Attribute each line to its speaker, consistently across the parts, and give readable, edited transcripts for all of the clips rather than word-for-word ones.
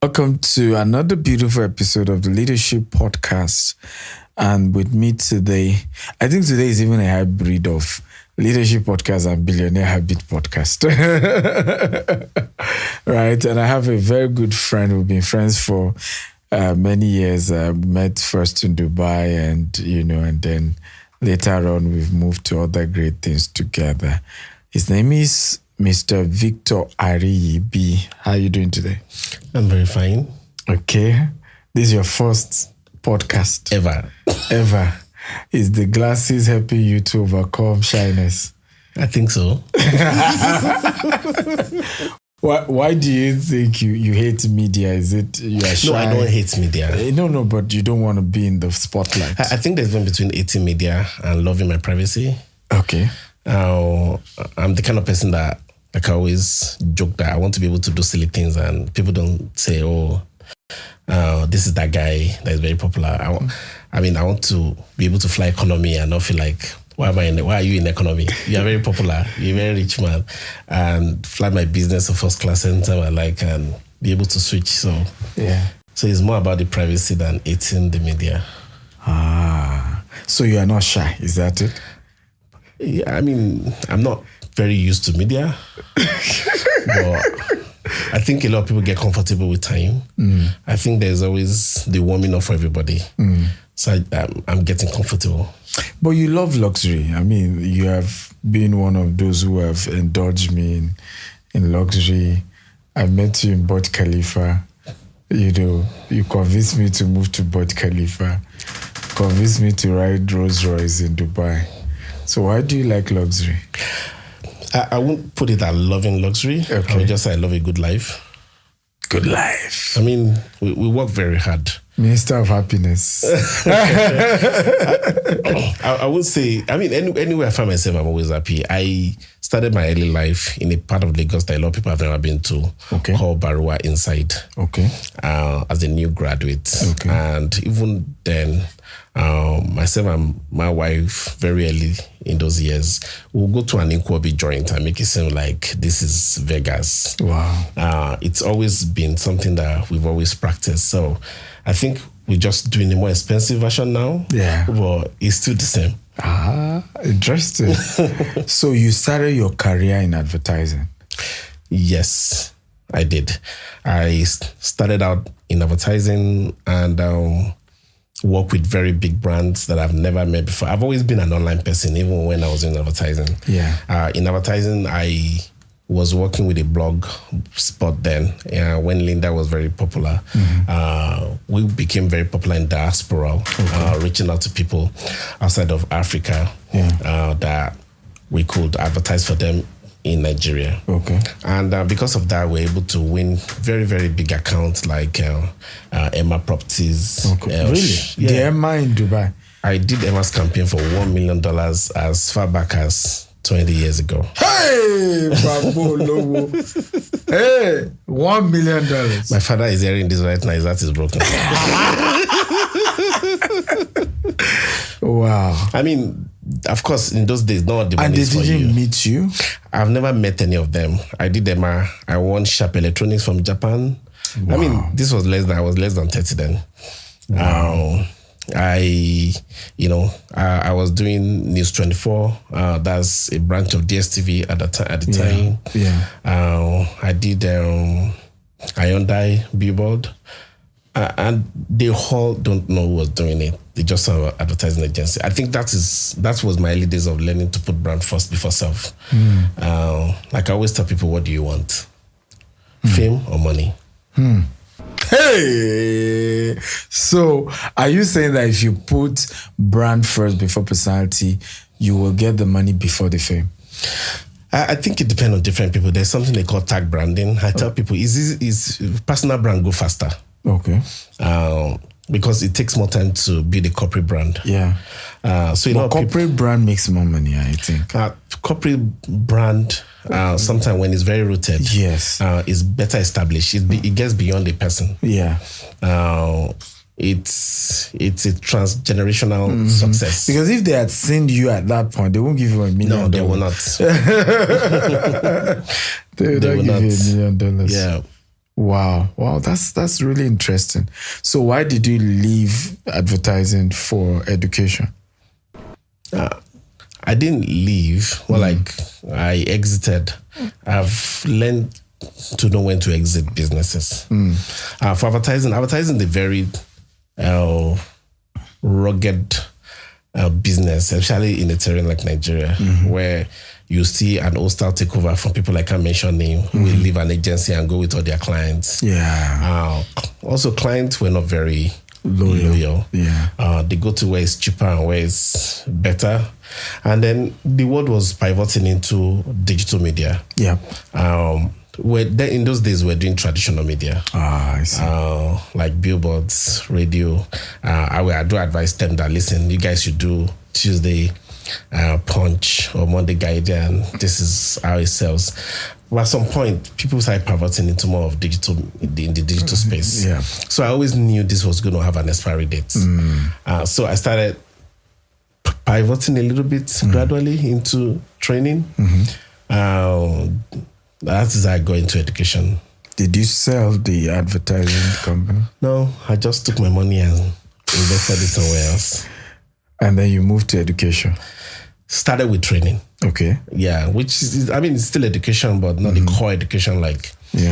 Speaker 1: Welcome to another beautiful episode of the Leadership Podcast. And with me today, I think today is even a hybrid of Leadership Podcast and Billionaire Habit Podcast. Right? And I have a very good friend. We've been friends for many years. Met first in Dubai and then later on we've moved to other great things together. His name is Mr. Victor Ariyibi. How are you doing today?
Speaker 2: I'm very fine.
Speaker 1: Okay. This is your first podcast.
Speaker 2: Ever.
Speaker 1: Is the glasses helping you to overcome shyness?
Speaker 2: I think so.
Speaker 1: Why do you think you hate media? Is it you are shy?
Speaker 2: No, I don't hate media.
Speaker 1: No, but you don't want to be in the spotlight.
Speaker 2: I think there's one between hating media and loving my privacy.
Speaker 1: Okay.
Speaker 2: I'm the kind of person that I always joke that I want to be able to do silly things and people don't say, this is that guy that is very popular. I want to be able to fly economy and not feel like, why are you in economy? You are very popular. You're a very rich man. And fly my business to first class anytime I like and be able to switch. So it's more about the privacy than hating the media.
Speaker 1: So you are not shy, is that it?
Speaker 2: Yeah, I'm not very used to media, but I think a lot of people get comfortable with time. I think there's always the warming up for everybody. So I'm getting comfortable.
Speaker 1: But you love luxury. You have been one of those who have indulged me in luxury. I met you in Burj Khalifa. You convinced me to move to Burj Khalifa. Convinced me to ride Rolls Royce in Dubai. So why do you like luxury?
Speaker 2: I won't put it at loving luxury.
Speaker 1: Okay.
Speaker 2: I would just say I love a good life.
Speaker 1: Good life.
Speaker 2: We work very hard.
Speaker 1: Minister of Happiness.
Speaker 2: I would say, anywhere I find myself, I'm always happy. I started my early life in a part of Lagos that a lot of people have never been to, called Barua Inside.
Speaker 1: Okay.
Speaker 2: As a new graduate.
Speaker 1: Okay.
Speaker 2: And even then, myself and my wife, very early in those years, we'll go to an Nkwobi joint and make it seem like this is Vegas.
Speaker 1: Wow.
Speaker 2: It's always been something that we've always practiced. So I think we're just doing a more expensive version now.
Speaker 1: Yeah.
Speaker 2: But it's still the same.
Speaker 1: Interesting. So you started your career in advertising?
Speaker 2: Yes, I did. I started out in advertising and work with very big brands that I've never met before. I've always been an online person, even when I was in advertising.
Speaker 1: Yeah.
Speaker 2: In advertising, I was working with a blog spot then when Linda was very popular. We became very popular in diaspora, reaching out to people outside of Africa that we could advertise for them in Nigeria.
Speaker 1: Okay.
Speaker 2: And because of that, we're able to win very, very big accounts like Emma Properties.
Speaker 1: Okay. Really?
Speaker 2: Yeah.
Speaker 1: The Emma in Dubai?
Speaker 2: I did Emma's campaign for $1 million as far back as 20 years ago.
Speaker 1: Hey, Babu Lobo. Hey, $1 million.
Speaker 2: My father is hearing this right now. His heart is broken.
Speaker 1: Wow.
Speaker 2: Of course, in those days, no the money
Speaker 1: And they
Speaker 2: is for you.
Speaker 1: didn't meet you?
Speaker 2: I've never met any of them. I did Emma. I won Sharp Electronics from Japan.
Speaker 1: Wow.
Speaker 2: This was I was less than 30 then.
Speaker 1: Wow.
Speaker 2: I was doing News 24. That's a branch of DSTV at the time.
Speaker 1: Yeah.
Speaker 2: I did Hyundai Billboard. And they all don't know who was doing it. They just have an advertising agency. I think that was my early days of learning to put brand first before self. Like I always tell people, what do you want? Fame or money?
Speaker 1: Hey! So are you saying that if you put brand first before personality, you will get the money before the fame?
Speaker 2: I think it depends on different people. There's something they call tag branding. I tell people, is personal brand go faster?
Speaker 1: Okay.
Speaker 2: Because it takes more time to build a corporate brand.
Speaker 1: Yeah.
Speaker 2: So
Speaker 1: corporate brand makes more money, I think.
Speaker 2: Corporate brand, sometimes when it's very rooted,
Speaker 1: yes,
Speaker 2: is better established. It gets beyond a person.
Speaker 1: Yeah.
Speaker 2: It's a transgenerational success.
Speaker 1: Because if they had seen you at that point, they won't give you $1 million.
Speaker 2: No, they will not.
Speaker 1: They will not give you $1 million.
Speaker 2: Yeah.
Speaker 1: Wow. Wow. That's really interesting. So why did you leave advertising for education?
Speaker 2: I didn't leave. Well, like I exited. I've learned to know when to exit businesses. For advertising is a very rugged business, especially in a terrain like Nigeria, where you see an hostile takeover from people like I mentioned name who will leave an agency and go with all their clients.
Speaker 1: Yeah.
Speaker 2: Also, clients were not very loyal.
Speaker 1: Yeah.
Speaker 2: They go to where it's cheaper and where it's better. And then the world was pivoting into digital media.
Speaker 1: Yeah.
Speaker 2: In those days, we're doing traditional media.
Speaker 1: I see.
Speaker 2: Like billboards, radio. I do advise them that, listen, you guys should do Tuesday Punch or Monday Guardian. This is how it sells. But at some point, people started pivoting into more of digital, in the digital space.
Speaker 1: Yeah.
Speaker 2: So I always knew this was going to have an expiry date. So I started pivoting a little bit gradually into training. That is how I got into education.
Speaker 1: Did you sell the advertising company?
Speaker 2: No, I just took my money and invested it somewhere else.
Speaker 1: And then you moved to education?
Speaker 2: Started with training.
Speaker 1: Okay.
Speaker 2: Yeah, which is, it's still education, but not the core education like we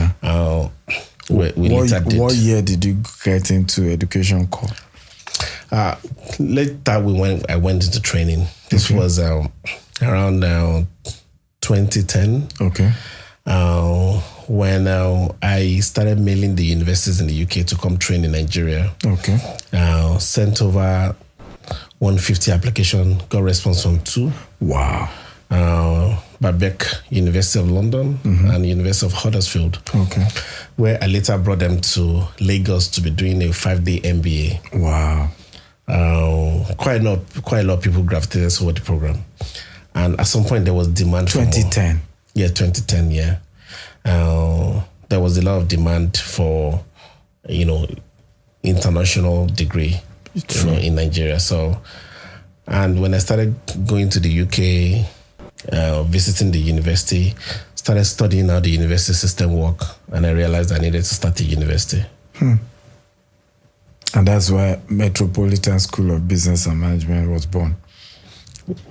Speaker 2: later did.
Speaker 1: What year did you get into education core?
Speaker 2: Later I went into training. This was around 2010.
Speaker 1: Okay.
Speaker 2: When I started mailing the universities in the UK to come train in Nigeria.
Speaker 1: Okay.
Speaker 2: Sent over 150 application, got response from 2.
Speaker 1: Wow.
Speaker 2: Babek, University of London and University of Huddersfield.
Speaker 1: Okay.
Speaker 2: Where I later brought them to Lagos to be doing a 5-day MBA.
Speaker 1: Wow.
Speaker 2: Quite a lot of people gravitated toward the program. And at some point there was demand
Speaker 1: 2010.
Speaker 2: Yeah, 2010, yeah. There was a lot of demand for, international degree in Nigeria. So, and when I started going to the UK, visiting the university, started studying how the university system work, and I realized I needed to start a university.
Speaker 1: And that's why Metropolitan School of Business and Management was born.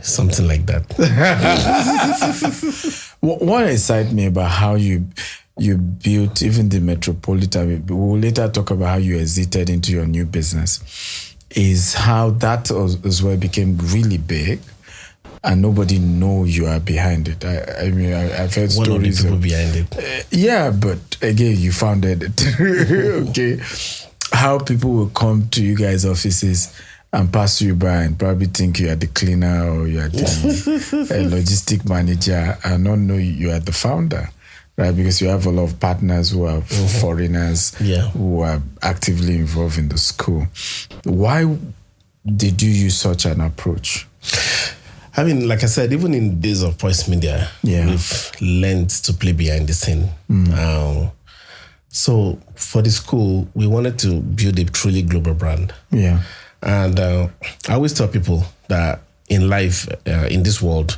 Speaker 2: Something like that.
Speaker 1: What excites me about how you built even the Metropolitan, we'll later talk about how you exited into your new business, is how that is where it became really big and nobody know you are behind it. I've heard
Speaker 2: One
Speaker 1: stories
Speaker 2: of the people behind it.
Speaker 1: Yeah, but again, you founded it. Okay. How people will come to you guys' offices and pass you by and probably think you are the cleaner or you are the logistic manager and not know you are the founder, right? Because you have a lot of partners who are foreigners who are actively involved in the school. Why did you use such an approach?
Speaker 2: Like I said, even in days of voice media, we've learned to play behind the scene. So for the school, we wanted to build a truly global brand.
Speaker 1: Yeah.
Speaker 2: And I always tell people that in life, in this world,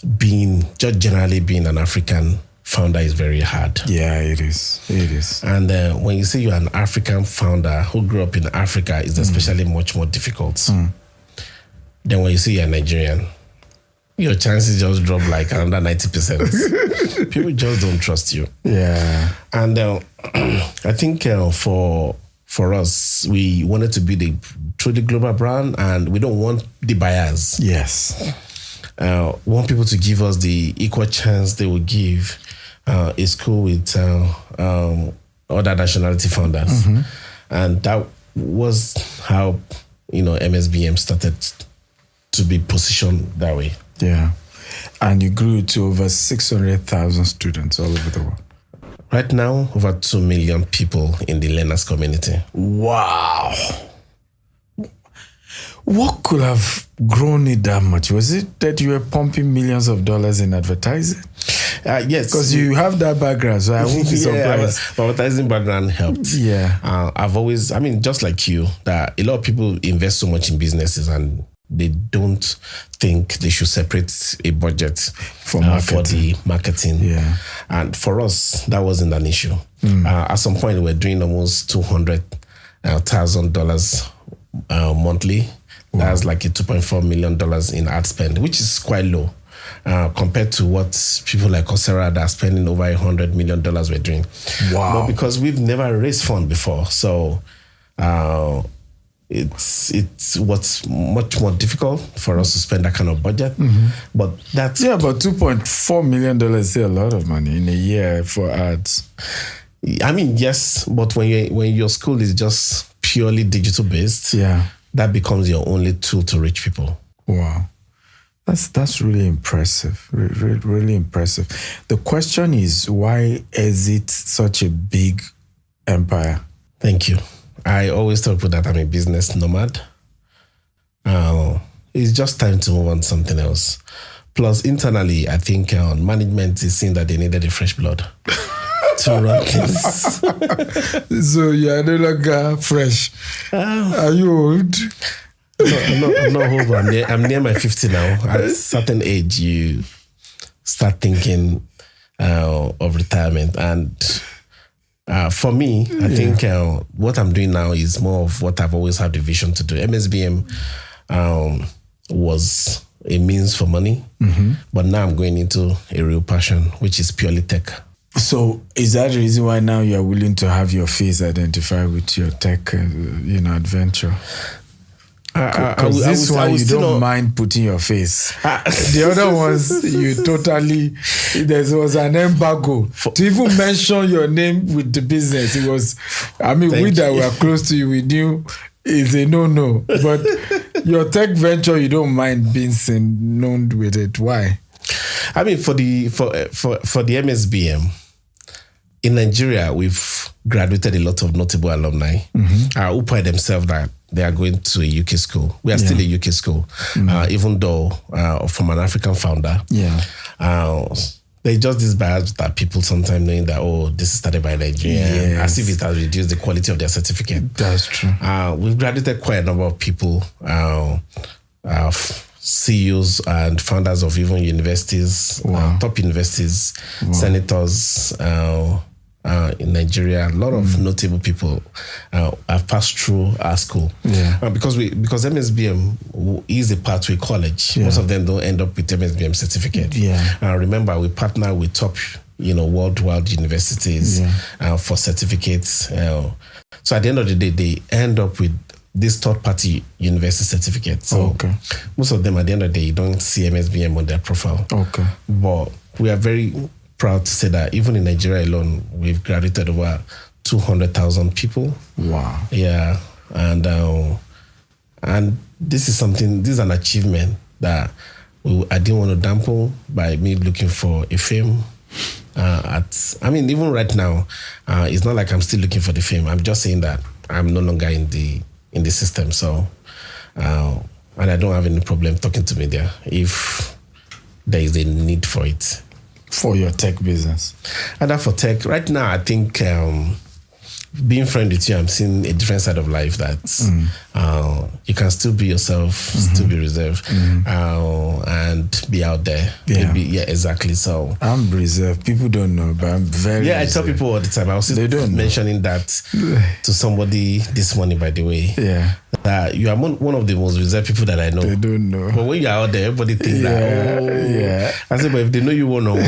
Speaker 2: generally being an African founder is very hard.
Speaker 1: Yeah, it is. It is.
Speaker 2: And when you say you're an African founder who grew up in Africa, it's especially much more difficult. Then when you say you're Nigerian, your chances just drop like another 90%. People just don't trust you.
Speaker 1: Yeah.
Speaker 2: And I think for us, we wanted to be the truly global brand, and we don't want the buyers.
Speaker 1: Yes.
Speaker 2: We want people to give us the equal chance they will give a school with other nationality founders. And that was how, MSBM started to be positioned that way.
Speaker 1: Yeah. And you grew to over 600,000 students all over the world.
Speaker 2: Right now, over 2 million people in the learners community.
Speaker 1: Wow. What could have grown it that much? Was it that you were pumping millions of dollars in advertising?
Speaker 2: Yes.
Speaker 1: Because you have that background, so I won't be surprised.
Speaker 2: My advertising background helped.
Speaker 1: Yeah.
Speaker 2: I've always, just like you, that a lot of people invest so much in businesses and they don't think they should separate a budget
Speaker 1: For
Speaker 2: for the marketing.
Speaker 1: Yeah.
Speaker 2: And for us, that wasn't an issue. At some point, we were doing almost $200,000 monthly. Wow. That's like a $2.4 million in ad spend, which is quite low compared to what people like Coursera that are spending over $100 million were doing.
Speaker 1: Wow.
Speaker 2: But because we've never raised fund before, so it's what's much more difficult for us to spend that kind of budget. But that's
Speaker 1: but $2.4 million is still a lot of money in a year for ads.
Speaker 2: I mean, yes, but when your school is just purely digital based, that becomes your only tool to reach people.
Speaker 1: Wow. That's really impressive. Really impressive. The question is, why is it such a big empire?
Speaker 2: Thank you. I always tell people that I'm a business nomad. It's just time to move on to something else. Plus, internally, I think management is seeing that they needed a fresh blood to run things.
Speaker 1: So you are no longer fresh. Are you old?
Speaker 2: No, I'm not old. I'm near my 50 now. At a certain age, you start thinking of retirement. And for me, I think what I'm doing now is more of what I've always had the vision to do. MSBM was a means for money, but now I'm going into a real passion, which is purely tech.
Speaker 1: So is that the reason why now you're willing to have your face identified with your tech, adventure? Because this one you don't mind putting your face. The other ones you totally. There was an embargo to even mention your name with the business. It was. I mean, we that were close to you, we knew is a no. But your tech venture, you don't mind being seen known with it. Why?
Speaker 2: I mean, for the MSBM in Nigeria, we've graduated a lot of notable alumni who pride themselves that they are going to a UK school. We are still a UK school, even though from an African founder. There's just this bias that people sometimes knowing that, this is started by Nigeria, as if it has reduced the quality of their certificate.
Speaker 1: That's true.
Speaker 2: We've graduated quite a number of people, CEOs and founders of even universities, top universities, senators in Nigeria. A lot of notable people have passed through our school. Because MSBM is a pathway college. Most of them don't end up with MSBM certificate. Remember, we partner with top, worldwide universities for certificates. So at the end of the day, they end up with this third-party university certificate. So most of them, at the end of the day, you don't see MSBM on their profile. But we are very proud to say that even in Nigeria alone, we've graduated over 200,000 people.
Speaker 1: Wow.
Speaker 2: Yeah. And this is an achievement that I didn't want to dampen by me looking for a fame. Even right now, it's not like I'm still looking for the fame. I'm just saying that I'm no longer in the system. So, and I don't have any problem talking to media if there is a need for it.
Speaker 1: For your tech business?
Speaker 2: And that for tech, right now, I think being friends with you, I'm seeing a different side of life that you can still be yourself, still be reserved, and be out there. Exactly. So
Speaker 1: I'm reserved. People don't know, but I'm very reserved.
Speaker 2: I tell people all the time. I was mentioning that to somebody this morning, by the way. That you are one of the most reserved people that I know.
Speaker 1: They don't know.
Speaker 2: But when you're out there, everybody thinks that, I said, but if they know you one-on-one.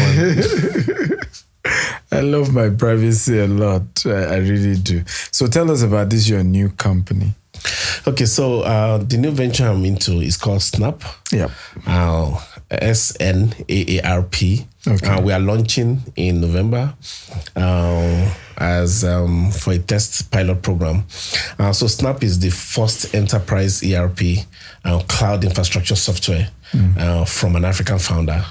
Speaker 1: I love my privacy a lot. I really do. So tell us about this, your new company.
Speaker 2: Okay, so the new venture I'm into is called Snap. SNAARP. We are launching in November as for a test pilot program. So Snap is the first enterprise ERP cloud infrastructure software from an African founder.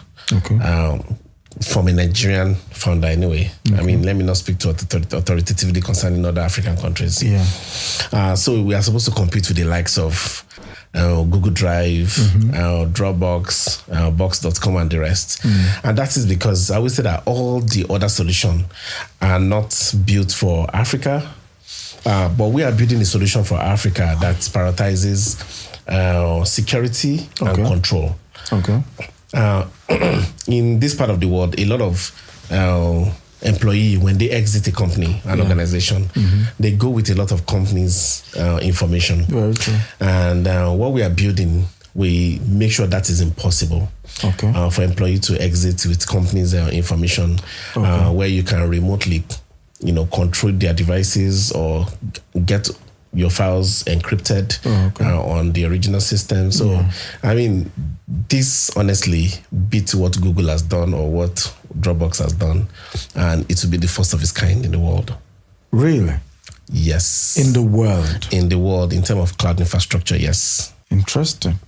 Speaker 2: From a Nigerian founder anyway. I mean, let me not speak to authoritatively concerning other African countries. So we are supposed to compete with the likes of Google Drive, Dropbox, Box.com and the rest. And that is because I always say that all the other solutions are not built for Africa, but we are building a solution for Africa that prioritizes security and
Speaker 1: Okay.
Speaker 2: control.
Speaker 1: Okay.
Speaker 2: In this part of the world, a lot of employee, when they exit a company, an organization, they go with a lot of companies' information.
Speaker 1: Very true.
Speaker 2: And what we are building, we make sure that is impossible.
Speaker 1: Okay.
Speaker 2: For employee to exit with companies' information, where you can remotely, control their devices or get your files encrypted on the original system. So, I mean, this honestly beats what Google has done or what Dropbox has done, and it will be the first of its kind in the world.
Speaker 1: Really?
Speaker 2: Yes.
Speaker 1: In the world?
Speaker 2: In the world, in terms of cloud infrastructure, yes.
Speaker 1: Interesting.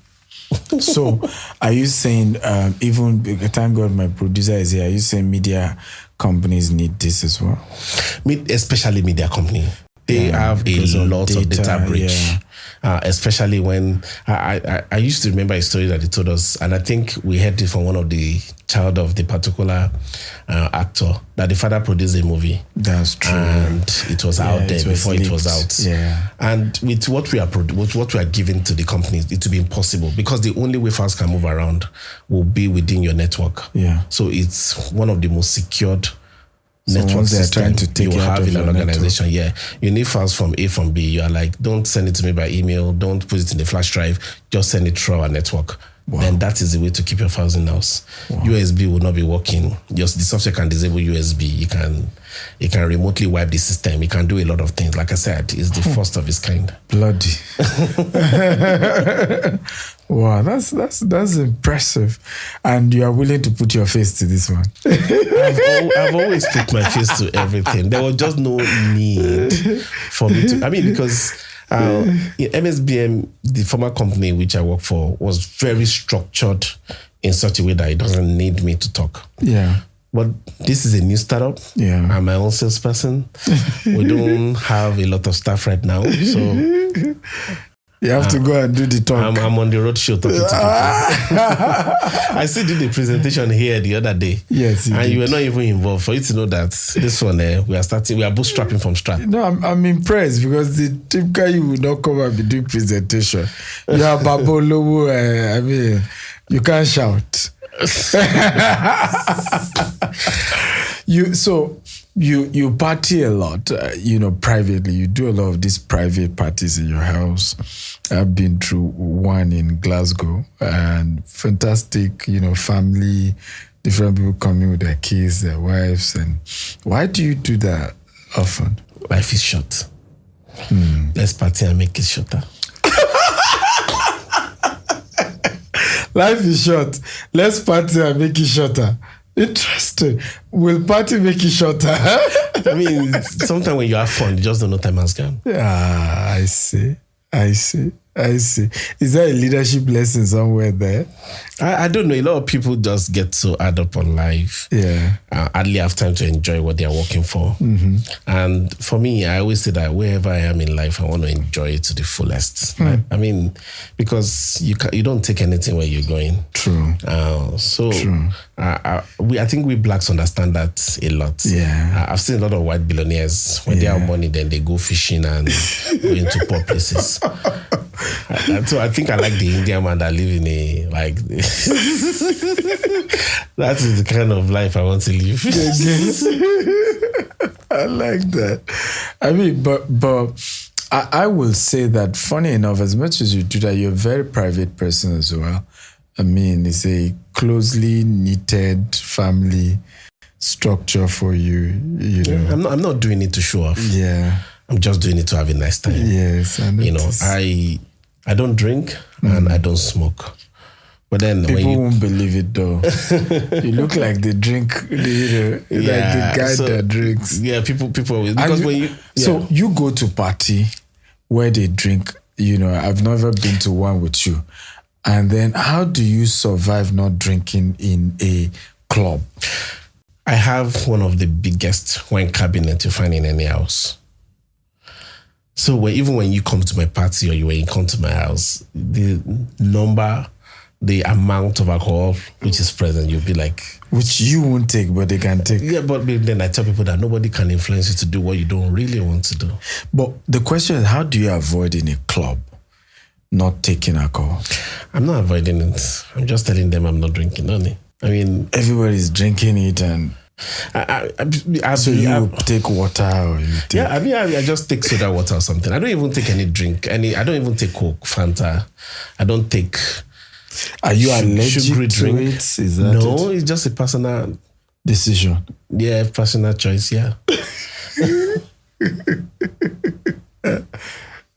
Speaker 1: So, are you saying, even, thank God my producer is here, are you saying media companies need this as well?
Speaker 2: Especially media company. They have a lot of data breach. Especially when I used to remember a story that they told us, and I think we heard it from one of the child of the particular actor, that the father produced a movie.
Speaker 1: That's true.
Speaker 2: And it was out there before
Speaker 1: leaked.
Speaker 2: it was out.
Speaker 1: Yeah.
Speaker 2: And with what we are giving to the companies, it will be impossible, because the only way files can move around will be within your network.
Speaker 1: Yeah.
Speaker 2: So it's one of the most secured network
Speaker 1: once they're
Speaker 2: system
Speaker 1: trying to take
Speaker 2: you
Speaker 1: it out
Speaker 2: have
Speaker 1: of
Speaker 2: in an
Speaker 1: your
Speaker 2: organization. Yeah, you need files from A from B. You are like, don't send it to me by email. Don't put it in the flash drive. Just send it through our network.
Speaker 1: Wow.
Speaker 2: Then that is the way to keep your files in house.
Speaker 1: Wow.
Speaker 2: USB will not be working. Just the software can disable USB. You can remotely wipe the system. You can do a lot of things. Like I said, it's the first of its kind.
Speaker 1: Bloody. Wow, that's impressive. And you are willing to put your face to this one.
Speaker 2: I've always put my face to everything. There was just no need for me to. I mean, because MSBM, the former company which I work for, was very structured in such a way that it doesn't need me to talk.
Speaker 1: Yeah.
Speaker 2: But this is a new startup.
Speaker 1: Yeah.
Speaker 2: I'm my own salesperson. We don't have a lot of staff right now, so
Speaker 1: you have to go and do the talk.
Speaker 2: I'm on the road show talking to people. I still did the presentation here the other day.
Speaker 1: Yes,
Speaker 2: you were not even involved. For you to know that this one, we are bootstrapping from scratch.
Speaker 1: No, I'm impressed, because the typical you will not come and be doing presentation. You are Babolowo. I mean, you can't shout. You party a lot, privately. You do a lot of these private parties in your house. I've been through one in Glasgow, and fantastic, family, different people coming with their kids, their wives. And why do you do that often?
Speaker 2: Life is short. Let's party and make it shorter.
Speaker 1: Life is short. Let's party and make it shorter. Interesting. Will party make it shorter?
Speaker 2: I mean, sometimes when you have fun, you just don't know time has gone.
Speaker 1: Yeah, I see. Is there a leadership lesson somewhere there?
Speaker 2: I don't know. A lot of people just get so add up on life.
Speaker 1: Yeah.
Speaker 2: Hardly have time to enjoy what they are working for. Mm-hmm. And for me, I always say that wherever I am in life, I want to enjoy it to the fullest. I mean, because you don't take anything where you're going.
Speaker 1: True.
Speaker 2: True. I think we blacks understand that a lot.
Speaker 1: Yeah.
Speaker 2: I've seen a lot of white billionaires, when they have money, then they go fishing and go into poor places. So I think I like the Indian man that live in a, like, that is the kind of life I want to live.
Speaker 1: I like that. I mean, but I will say that, funny enough, as much as you do that, you're a very private person as well. I mean, it's a closely knitted family structure for you.
Speaker 2: I'm not doing it to show off.
Speaker 1: Yeah.
Speaker 2: I'm just doing it to have a nice time.
Speaker 1: Yes.
Speaker 2: I don't drink and I don't smoke. But then
Speaker 1: people won't believe it though. You look like the drink, like the guy that drinks.
Speaker 2: Yeah, people always, because when you. Yeah.
Speaker 1: So you go to party where they drink. I've never been to one with you, and then how do you survive not drinking in a club?
Speaker 2: I have one of the biggest wine cabinets you find in any house. So even when you come to my party or when you come to my house, the amount of alcohol which is present, you'll be like...
Speaker 1: Which you won't take, but they can take.
Speaker 2: Yeah, but then I tell people that nobody can influence you to do what you don't really want to do.
Speaker 1: But the question is, how do you avoid in a club? not taking alcohol?
Speaker 2: I'm not avoiding it. I'm just telling them I'm not drinking, only. I mean,
Speaker 1: everybody's drinking it, and so you take water, or you take...
Speaker 2: Yeah, I just take soda water or something. I don't even take any drink. I don't even take Coke, Fanta. I don't take.
Speaker 1: Are you allergic
Speaker 2: sugary
Speaker 1: to
Speaker 2: drink?
Speaker 1: it? Is that
Speaker 2: no, it's just a personal
Speaker 1: decision.
Speaker 2: Yeah, personal choice. Yeah.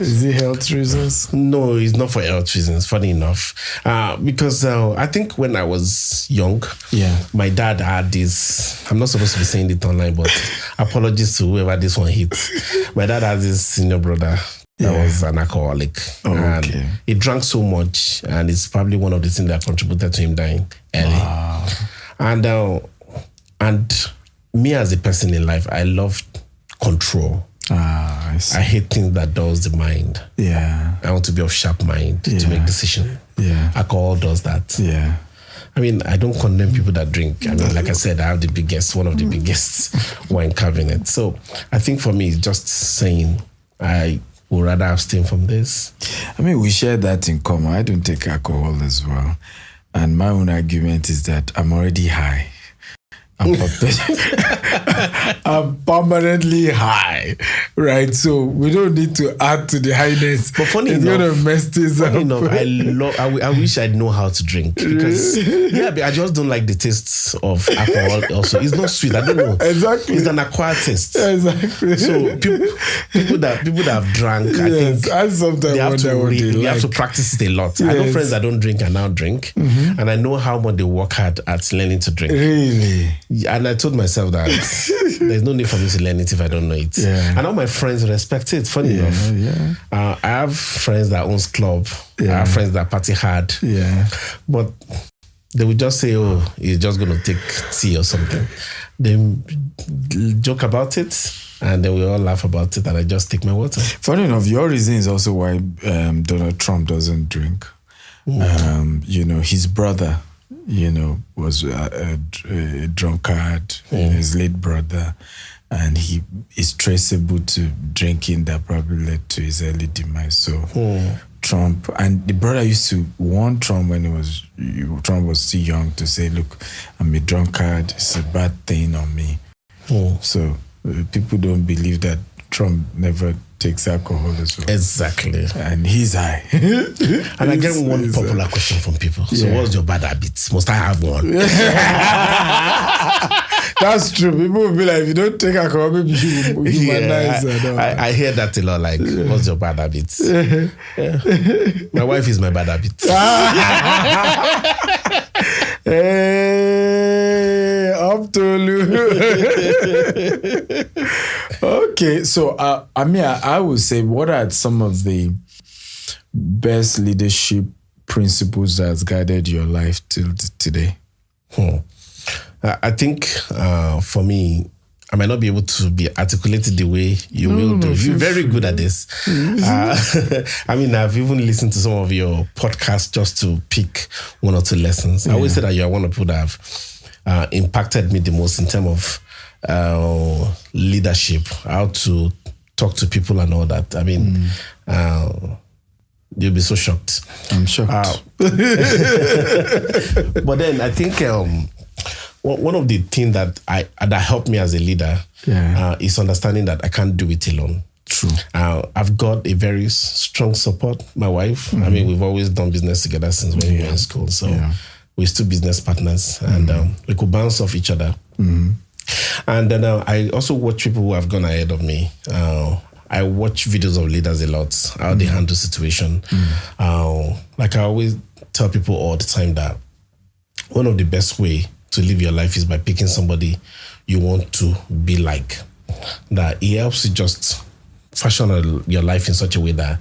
Speaker 1: Is it health reasons?
Speaker 2: No, it's not for health reasons, funny enough. Because I think when I was young, my dad had this, I'm not supposed to be saying it online, but apologies to whoever this one hit. My dad has this senior brother that was an alcoholic. And he drank so much, and it's probably one of the things that contributed to him dying early.
Speaker 1: Wow.
Speaker 2: And me as a person in life, I love control.
Speaker 1: I see.
Speaker 2: I hate things that dulls the mind.
Speaker 1: Yeah.
Speaker 2: I want to be of sharp mind to make decisions.
Speaker 1: Yeah.
Speaker 2: Alcohol does that.
Speaker 1: Yeah.
Speaker 2: I mean, I don't condemn people that drink. I mean, like I said, I have one of the biggest wine cabinet. So I think for me, it's just saying I would rather abstain from this.
Speaker 1: I mean, we share that in common. I don't take alcohol as well. And my own argument is that I'm already high. I'm permanently high, right? So we don't need to add to the highness.
Speaker 2: But funny
Speaker 1: it's
Speaker 2: enough,
Speaker 1: gonna mess this up.
Speaker 2: I wish I'd know how to drink, because I just don't like the taste of alcohol. Also, it's not sweet. I don't know.
Speaker 1: Exactly,
Speaker 2: it's an acquired taste.
Speaker 1: Exactly.
Speaker 2: So people that have drank, I think
Speaker 1: I sometimes
Speaker 2: they have
Speaker 1: wonder
Speaker 2: to practice it a lot. Yes. I know friends that don't drink and now drink, and I know how much they work hard at learning to drink.
Speaker 1: Really.
Speaker 2: And I told myself that there's no need for me to learn it if I don't know it. Yeah. And all my friends respect it. Funny enough. Yeah. I have friends that owns club. I have friends that party hard. Yeah. But they would just say, oh, he's just going to take tea or something. They joke about it, and then we all laugh about it, and I just take my water.
Speaker 1: Funny enough, your reason is also why Donald Trump doesn't drink. His brother, was a drunkard, his late brother, and he is traceable to drinking that probably led to his early demise. So Trump, and the brother used to warn Trump when Trump was still young, to say, look, I'm a drunkard, it's a bad thing on me. So people don't believe that Trump never takes alcohol as well.
Speaker 2: Exactly.
Speaker 1: And he's high.
Speaker 2: And I get one popular question from people. So what's your bad habits? Must I have one?
Speaker 1: That's true. People will be like, if you don't take alcohol, maybe you humanize.
Speaker 2: I hear that a lot, like, what's your bad habits? My wife is my bad habit.
Speaker 1: Hey, up to Okay, so I would say, what are some of the best leadership principles that has guided your life till today?
Speaker 2: I think for me, I might not be able to be articulated the way you will do. You're very good at this. I've even listened to some of your podcasts just to pick one or two lessons. I always say that you are one of the people that have impacted me the most in terms of leadership, how to talk to people and all that. You'll be so shocked.
Speaker 1: I'm shocked.
Speaker 2: But then I think one of the things that helped me as a leader is understanding that I can't do it alone.
Speaker 1: True.
Speaker 2: I've got a very strong support. My wife. We've always done business together since when we were in school. So we're still business partners, and we could bounce off each other. And then I also watch people who have gone ahead of me. I watch videos of leaders a lot, how they handle situation. Like I always tell people all the time that one of the best way to live your life is by picking somebody you want to be like. That it helps you just fashion your life in such a way that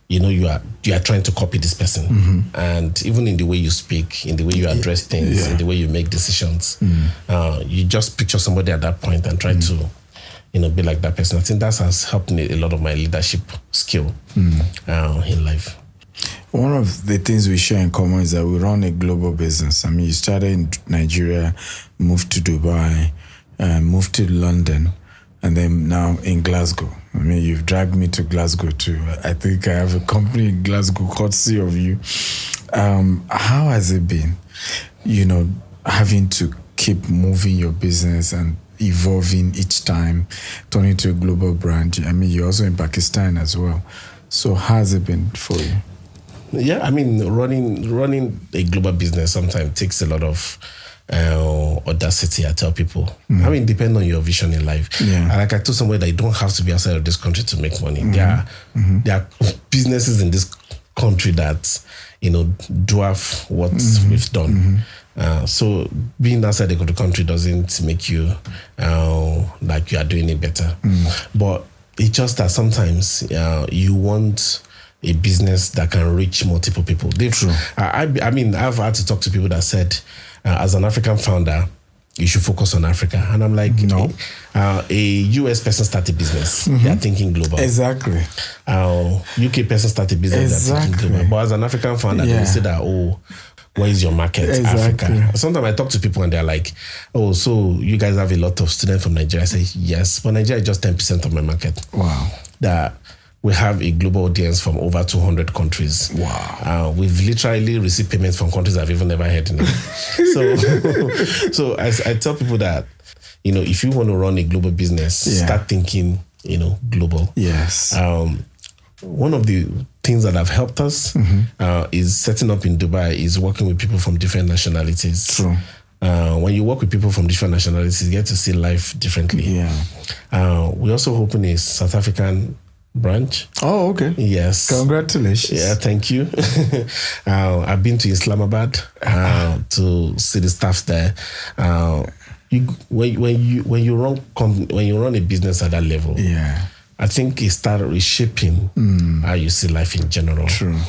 Speaker 2: you are trying to copy this person, and even in the way you speak, in the way you address things, in the way you make decisions, you just picture somebody at that point and try to be like that person. I think that has helped me a lot of my leadership skill in life.
Speaker 1: One of the things we share in common is that we run a global business. You started in Nigeria, moved to Dubai, moved to London, and then now in Glasgow. I mean, you've dragged me to Glasgow too. I think I have a company in Glasgow, courtesy of you. How has it been, having to keep moving your business and evolving each time, turning to a global brand? I mean, you're also in Pakistan as well. So how has it been for you?
Speaker 2: Yeah, I mean, running a global business sometimes takes a lot of audacity, I tell people. I mean, depend on your vision in life.
Speaker 1: Yeah.
Speaker 2: Like I told somebody that you don't have to be outside of this country to make money. There are businesses in this country that, dwarf what we've done. So being outside the country doesn't make you like you are doing it better. But it's just that sometimes you want a business that can reach multiple people.
Speaker 1: True.
Speaker 2: I mean, I've had to talk to people that said, as an African founder, you should focus on Africa. And I'm like,
Speaker 1: no.
Speaker 2: A US person start a business, they're thinking global.
Speaker 1: Exactly.
Speaker 2: UK person start a business, they're thinking global. But as an African founder, they say that, where is your market?
Speaker 1: Exactly.
Speaker 2: Africa. Sometimes I talk to people and they're like, so you guys have a lot of students from Nigeria. I say, yes, but Nigeria is just 10% of my market.
Speaker 1: Wow. That
Speaker 2: we have a global audience from over 200 countries.
Speaker 1: Wow.
Speaker 2: We've literally received payments from countries I've even never heard in. So I tell people that, if you want to run a global business, start thinking, global.
Speaker 1: Yes.
Speaker 2: One of the things that have helped us is setting up in Dubai, is working with people from different nationalities.
Speaker 1: True.
Speaker 2: When you work with people from different nationalities, you get to see life differently.
Speaker 1: Yeah.
Speaker 2: We also open a South African branch.
Speaker 1: Oh, okay.
Speaker 2: Yes.
Speaker 1: Congratulations.
Speaker 2: Yeah, thank you. I've been to Islamabad to see the staffs there. When you run a business at that level, I think it started reshaping how you see life in general.
Speaker 1: True.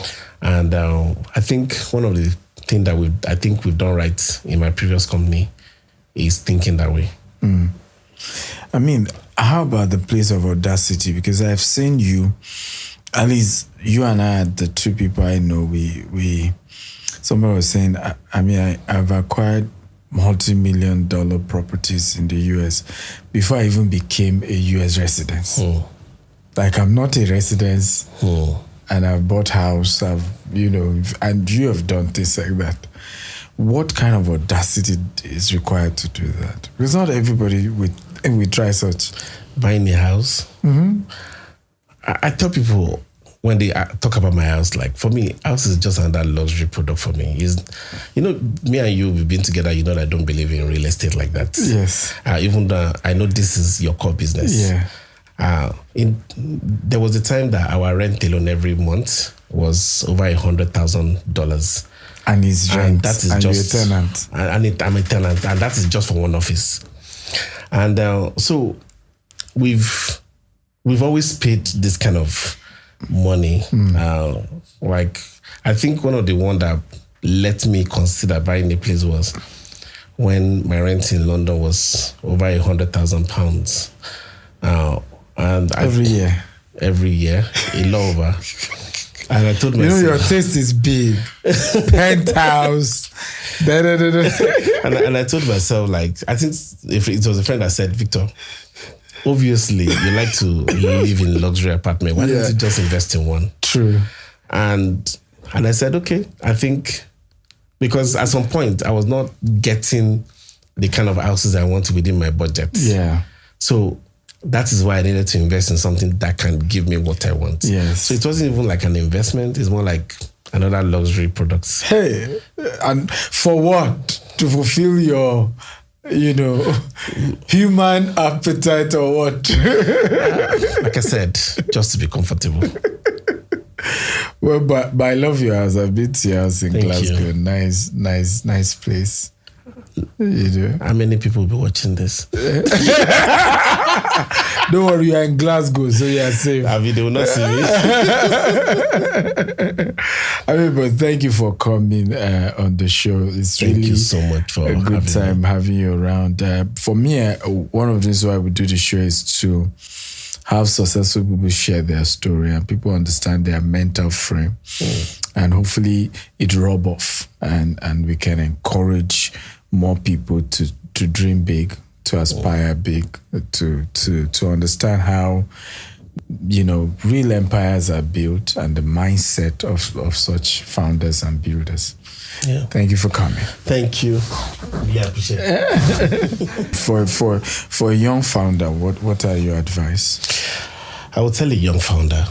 Speaker 2: And I think one of the things that we've done right in my previous company is thinking that way.
Speaker 1: I mean, how about the place of audacity? Because I've seen you, at least you and I, the two people I know, somebody was saying, I've acquired multi-million-dollar properties in the US before I even became a US resident. Like, I'm not a resident, and I've bought house, and you have done things like that. What kind of audacity is required to do that? Because not everybody we try such.
Speaker 2: Buying a house. I tell people when they talk about my house, like, for me, house is just another luxury product for me. Me and you, we've been together, that I don't believe in real estate like that.
Speaker 1: Yes.
Speaker 2: Even though I know this is your core business.
Speaker 1: Yeah.
Speaker 2: There was a time that our rent alone every month was over $100,000.
Speaker 1: And it's rent.
Speaker 2: And that is
Speaker 1: and
Speaker 2: just
Speaker 1: you're a tenant.
Speaker 2: I'm a tenant, and that is just for one office. And so we've always paid this kind of money. Like, I think one of the one that let me consider buying a place was when my rent in London was over £100,000. And every year, a lot over. And I told myself,
Speaker 1: your taste is big. Penthouse.
Speaker 2: And I told myself, like, I think if it was a friend that said, Victor, obviously you like to live in luxury apartment. Why don't you just invest in one?
Speaker 1: True.
Speaker 2: And I said, okay, I think, because at some point I was not getting the kind of houses I want within my budget.
Speaker 1: Yeah.
Speaker 2: So that is why I needed to invest in something that can give me what I want.
Speaker 1: Yes.
Speaker 2: So it wasn't even like an investment. It's more like another luxury product.
Speaker 1: Hey, and for what? To fulfill your, human appetite or what?
Speaker 2: Like I said, just to be comfortable.
Speaker 1: Well, but I love your house. I've been to your house in Glasgow.
Speaker 2: You.
Speaker 1: Nice place.
Speaker 2: How many people will be watching this?
Speaker 1: Don't worry, you are in Glasgow, so you are safe.
Speaker 2: They will not see me.
Speaker 1: But thank you for coming on the show. It's really
Speaker 2: thank you so much for
Speaker 1: a good time having you around. For me, one of the reasons why we do the show is to have successful people share their story and people understand their mental frame, and hopefully it rub off and we can encourage more people to dream big, to aspire big, to understand how real empires are built, and the mindset of such founders and builders.
Speaker 2: Yeah.
Speaker 1: Thank you for coming.
Speaker 2: Thank you. Yeah, appreciate it.
Speaker 1: For a young founder, what are your advice?
Speaker 2: I would tell a young founder,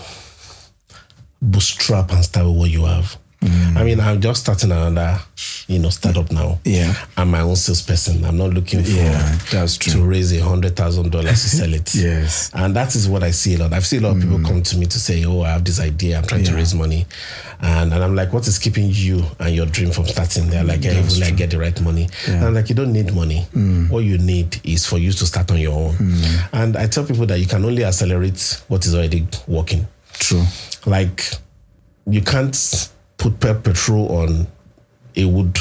Speaker 2: bootstrap and start with what you have. I mean, I'm just starting another, startup now.
Speaker 1: Yeah.
Speaker 2: I'm my own salesperson. I'm not looking for
Speaker 1: that's true.
Speaker 2: to raise $100,000 to sell it.
Speaker 1: Yes.
Speaker 2: And that is what I see a lot. I've seen a lot of people come to me to say, oh, I have this idea. I'm trying to raise money. And I'm like, what is keeping you and your dream from starting? They're like, hey, will I get the right money? Yeah. And I'm like, you don't need money. What you need is for you to start on your own. And I tell people that you can only accelerate what is already working.
Speaker 1: True.
Speaker 2: Like, you can't put petrol on a wood,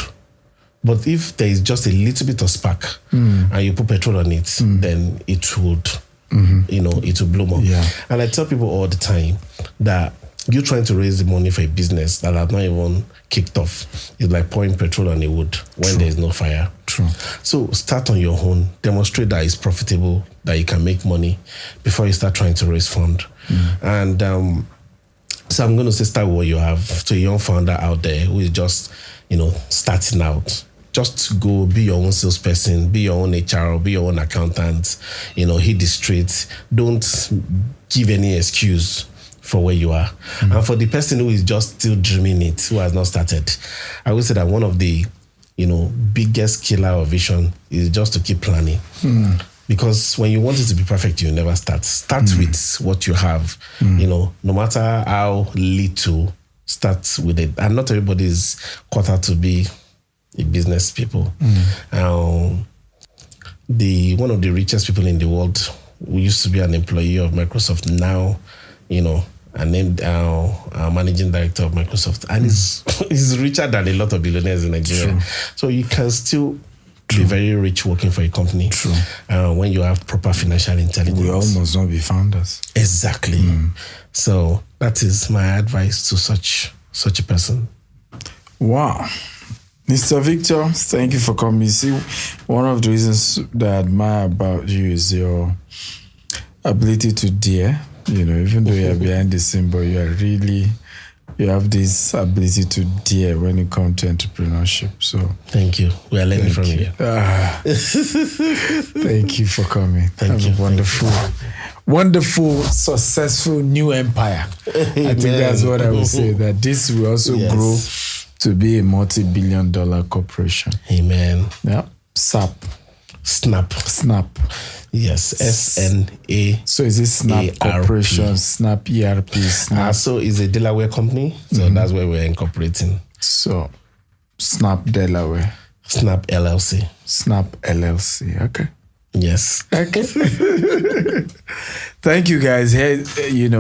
Speaker 2: but if there is just a little bit of spark and you put petrol on it, then it would, it will bloom up.
Speaker 1: Yeah.
Speaker 2: And I tell people all the time that you trying to raise the money for a business that has not even kicked off is like pouring petrol on a wood when there is no fire.
Speaker 1: True.
Speaker 2: So start on your own, demonstrate that it's profitable, that you can make money before you start trying to raise fund. And so I'm going to say start with what you have. To a young founder out there who is just, starting out, just go be your own salesperson, be your own HR, be your own accountant, hit the streets. Don't give any excuse for where you are. And for the person who is just still dreaming it, who has not started, I would say that one of the, biggest killer of vision is just to keep planning. Because when you want it to be perfect, you never start. Start with what you have. No matter how little, start with it. And not everybody is cut out to be a business people. One of the richest people in the world who used to be an employee of Microsoft now, and named our managing director of Microsoft. And he's richer than a lot of billionaires in Nigeria.
Speaker 1: True.
Speaker 2: So you can still be very rich working for a company.
Speaker 1: True.
Speaker 2: When you have proper financial intelligence.
Speaker 1: We all must not be founders.
Speaker 2: Exactly. So that is my advice to such a person.
Speaker 1: Wow. Mr. Victor, thank you for coming. See, one of the reasons that I admire about you is your ability to dare. Even though you're behind the scene, but you have this ability to dare when it comes to entrepreneurship. So
Speaker 2: thank you. We are learning from you.
Speaker 1: Thank you for coming.
Speaker 2: Thank you.
Speaker 1: Wonderful, successful new empire.
Speaker 2: Amen.
Speaker 1: I think that's what I would say, that this will also grow to be a multi-billion-dollar corporation.
Speaker 2: Amen.
Speaker 1: Yeah. Snap.
Speaker 2: Yes, SNA.
Speaker 1: So is it Snap Corporation, Snap ERP, Snap?
Speaker 2: So it's a Delaware company. So that's where we're incorporating.
Speaker 1: So Snap Delaware.
Speaker 2: Snap LLC.
Speaker 1: Snap LLC. Okay.
Speaker 2: Yes.
Speaker 1: Okay. Thank you, guys. Hey,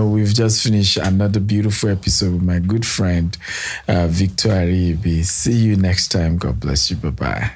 Speaker 1: we've just finished another beautiful episode with my good friend, Victor Ariyibi. See you next time. God bless you. Bye-bye.